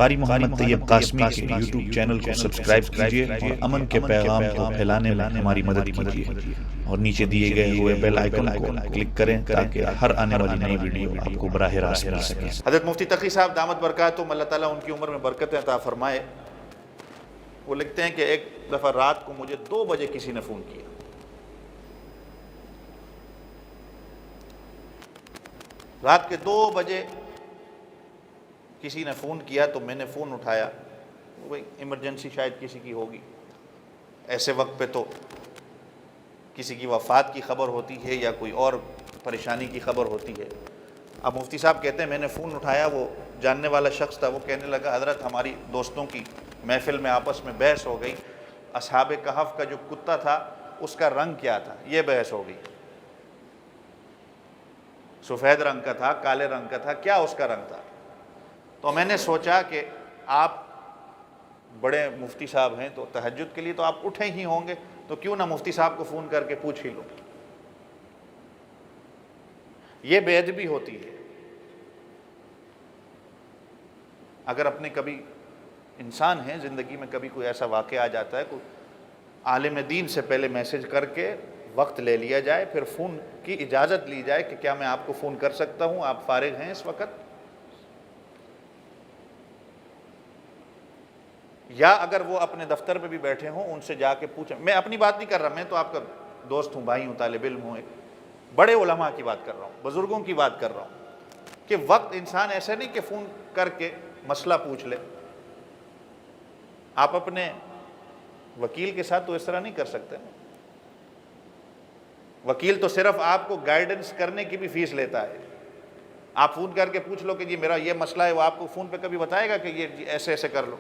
قاری محمد طیب قاسمی کے YouTube channel کو سبسکرائب کیجئے اور امن کے پیغام کو پھیلانے میں ہماری مدد کیجئے اور نیچے دیے گئے ہوئے بیل آئیکن کو کلک کریں تاکہ ہر آنے والی نئی ویڈیو آپ کو براہ راست مل سکے۔ حضرت مفتی تقی صاحب دامت برکاتہم، اللہ تعالیٰ ان کی عمر میں برکت عطا فرمائے، وہ لکھتے ہیں کہ ایک دفعہ رات کو مجھے 2 بجے کسی نے فون کیا۔ رات کے 2 بجے کسی نے فون کیا تو میں نے فون اٹھایا، کوئی ایمرجنسی شاید کسی کی ہوگی، ایسے وقت پہ تو کسی کی وفات کی خبر ہوتی ہے یا کوئی اور پریشانی کی خبر ہوتی ہے۔ اب مفتی صاحب کہتے ہیں میں نے فون اٹھایا، وہ جاننے والا شخص تھا، وہ کہنے لگا حضرت ہماری دوستوں کی محفل میں آپس میں بحث ہو گئی، اصحاب کہف کا جو کتا تھا اس کا رنگ کیا تھا، یہ بحث ہو گئی، سفید رنگ کا تھا، کالے رنگ کا تھا، کیا اس کا رنگ تھا؟ تو میں نے سوچا کہ آپ بڑے مفتی صاحب ہیں تو تہجد کے لیے تو آپ اٹھے ہی ہوں گے، تو کیوں نہ مفتی صاحب کو فون کر کے پوچھ ہی لو۔ یہ بے ادبی ہوتی ہے۔ اگر اپنے کبھی انسان ہیں زندگی میں کبھی کوئی ایسا واقعہ آ جاتا ہے، کوئی عالم دین سے پہلے میسج کر کے وقت لے لیا جائے، پھر فون کی اجازت لی جائے کہ کیا میں آپ کو فون کر سکتا ہوں، آپ فارغ ہیں اس وقت؟ یا اگر وہ اپنے دفتر پہ بھی بیٹھے ہوں ان سے جا کے پوچھیں۔ میں اپنی بات نہیں کر رہا، میں تو آپ کا دوست ہوں، بھائی ہوں، طالب علم ہوں، ایک بڑے علماء کی بات کر رہا ہوں، بزرگوں کی بات کر رہا ہوں کہ وقت انسان ایسا نہیں کہ فون کر کے مسئلہ پوچھ لے۔ آپ اپنے وکیل کے ساتھ تو اس طرح نہیں کر سکتے۔ وکیل تو صرف آپ کو گائیڈنس کرنے کی بھی فیس لیتا ہے۔ آپ فون کر کے پوچھ لو کہ جی میرا یہ مسئلہ ہے، وہ آپ کو فون پہ کبھی بتائے گا کہ یہ ایسے ایسے کر لو؟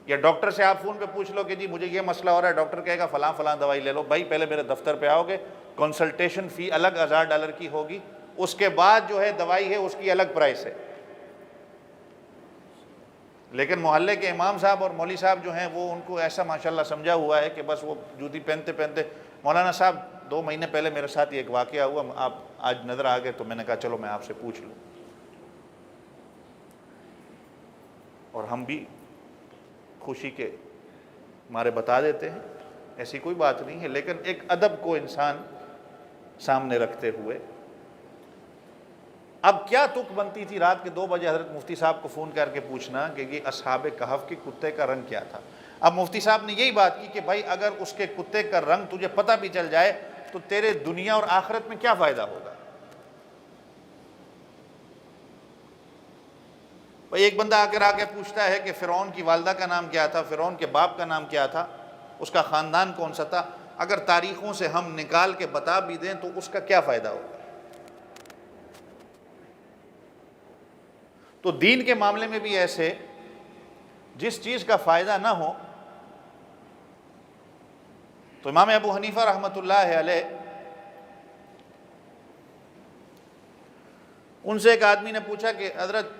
یا ڈاکٹر سے آپ فون پہ پوچھ لو کہ جی مجھے یہ مسئلہ ہو رہا ہے، ڈاکٹر کہے گا فلاں فلاں دوائی لے لو۔ بھائی پہلے میرے دفتر پہ آؤ گے، کنسلٹیشن فی الگ $1000 کی ہوگی، اس کے بعد جو ہے دوائی ہے اس کی الگ پرائس ہے۔ لیکن محلے کے امام صاحب اور مولوی صاحب جو ہیں وہ ان کو ایسا ماشاءاللہ سمجھا ہوا ہے کہ بس وہ جوتی پہنتے پہنتے، مولانا صاحب 2 مہینے پہلے میرے ساتھ ایک واقعہ ہوا، آپ آج نظر آ گئے تو میں نے کہا چلو میں آپ سے پوچھ لوں، اور ہم بھی خوشی کے مارے بتا دیتے ہیں، ایسی کوئی بات نہیں ہے، لیکن ایک ادب کو انسان سامنے رکھتے ہوئے۔ اب کیا تک بنتی تھی رات کے 2 بجے حضرت مفتی صاحب کو فون کر کے پوچھنا کہ یہ اصحاب کہف کے کتے کا رنگ کیا تھا؟ اب مفتی صاحب نے یہی بات کی کہ بھائی اگر اس کے کتے کا رنگ تجھے پتہ بھی چل جائے تو تیرے دنیا اور آخرت میں کیا فائدہ ہوگا؟ بھائی ایک بندہ آ کے پوچھتا ہے کہ فرعون کی والدہ کا نام کیا تھا، فرعون کے باپ کا نام کیا تھا، اس کا خاندان کون سا تھا؟ اگر تاریخوں سے ہم نکال کے بتا بھی دیں تو اس کا کیا فائدہ ہوگا؟ تو دین کے معاملے میں بھی ایسے، جس چیز کا فائدہ نہ ہو۔ تو امام ابو حنیفہ رحمۃ اللہ علیہ، ان سے ایک آدمی نے پوچھا کہ حضرت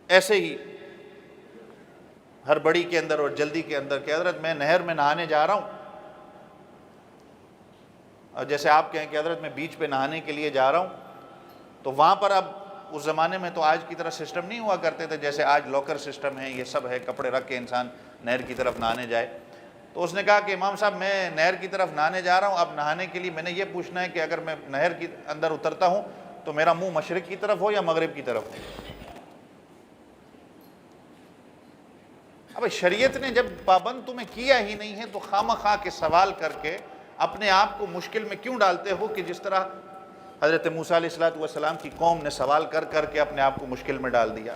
ایسے ہی ہڑبڑی کے اندر اور جلدی کے اندر کہ حضرت میں نہر میں نہانے جا رہا ہوں، اور جیسے آپ کہیں کہ حضرت میں بیچ پہ نہانے کے لیے جا رہا ہوں، تو وہاں پر اب اس زمانے میں تو آج کی طرح سسٹم نہیں ہوا کرتے تھے، جیسے آج لاکر سسٹم ہے، یہ سب ہے، کپڑے رکھ کے انسان نہر کی طرف نہانے جائے۔ تو اس نے کہا کہ امام صاحب میں نہر کی طرف نہانے جا رہا ہوں، اب نہانے کے لیے میں نے یہ پوچھنا ہے کہ اگر میں نہر کے اندر اترتا ہوں تو میرا منہ مشرق کی طرف ہو یا مغرب کی طرف ہو؟ اب شریعت نے جب پابند تمہیں کیا ہی نہیں ہے تو خواہ کے سوال کر کے اپنے آپ کو مشکل میں کیوں ڈالتے ہو کہ جس طرح حضرت موسیٰ علیہ السلام کی قوم نے سوال کر کے اپنے آپ کو مشکل میں ڈال دیا۔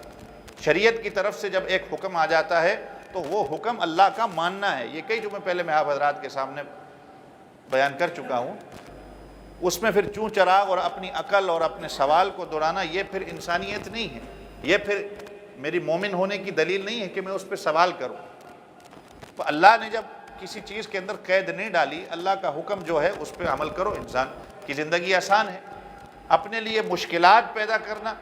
شریعت کی طرف سے جب ایک حکم آ جاتا ہے تو وہ حکم اللہ کا ماننا ہے۔ یہ کئی جمعے پہلے میں آپ حضرات کے سامنے بیان کر چکا ہوں، اس میں پھر چوں چراغ اور اپنی عقل اور اپنے سوال کو دوڑانا، یہ پھر انسانیت نہیں ہے، یہ پھر میری مومن ہونے کی دلیل نہیں ہے کہ میں اس پہ سوال کروں۔ تو اللہ نے جب کسی چیز کے اندر قید نہیں ڈالی، اللہ کا حکم جو ہے اس پہ عمل کرو۔ انسان کی زندگی آسان ہے، اپنے لیے مشکلات پیدا کرنا۔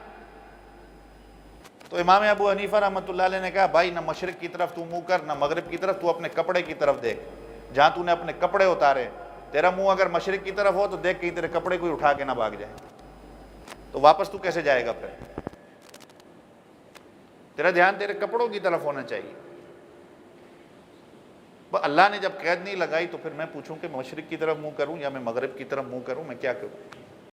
تو امام ابو حنیفہ رحمۃ اللہ علیہ نے کہا بھائی نہ مشرق کی طرف تو منہ کر، نہ مغرب کی طرف، تو اپنے کپڑے کی طرف دیکھ، جہاں تو نے اپنے کپڑے اتارے، تیرا منہ اگر مشرق کی طرف ہو تو دیکھ کہیں تیرے کپڑے کوئی اٹھا کے نہ بھاگ جائے۔ تو واپس تو کیسے جائے گا پھر؟ تیرا دھیان تیرے کپڑوں کی طرف ہونا چاہیے۔ اللہ نے جب قید نہیں لگائی تو پھر میں پوچھوں کہ مشرق کی طرف منہ کروں یا میں مغرب کی طرف منہ کروں، میں کیا کروں؟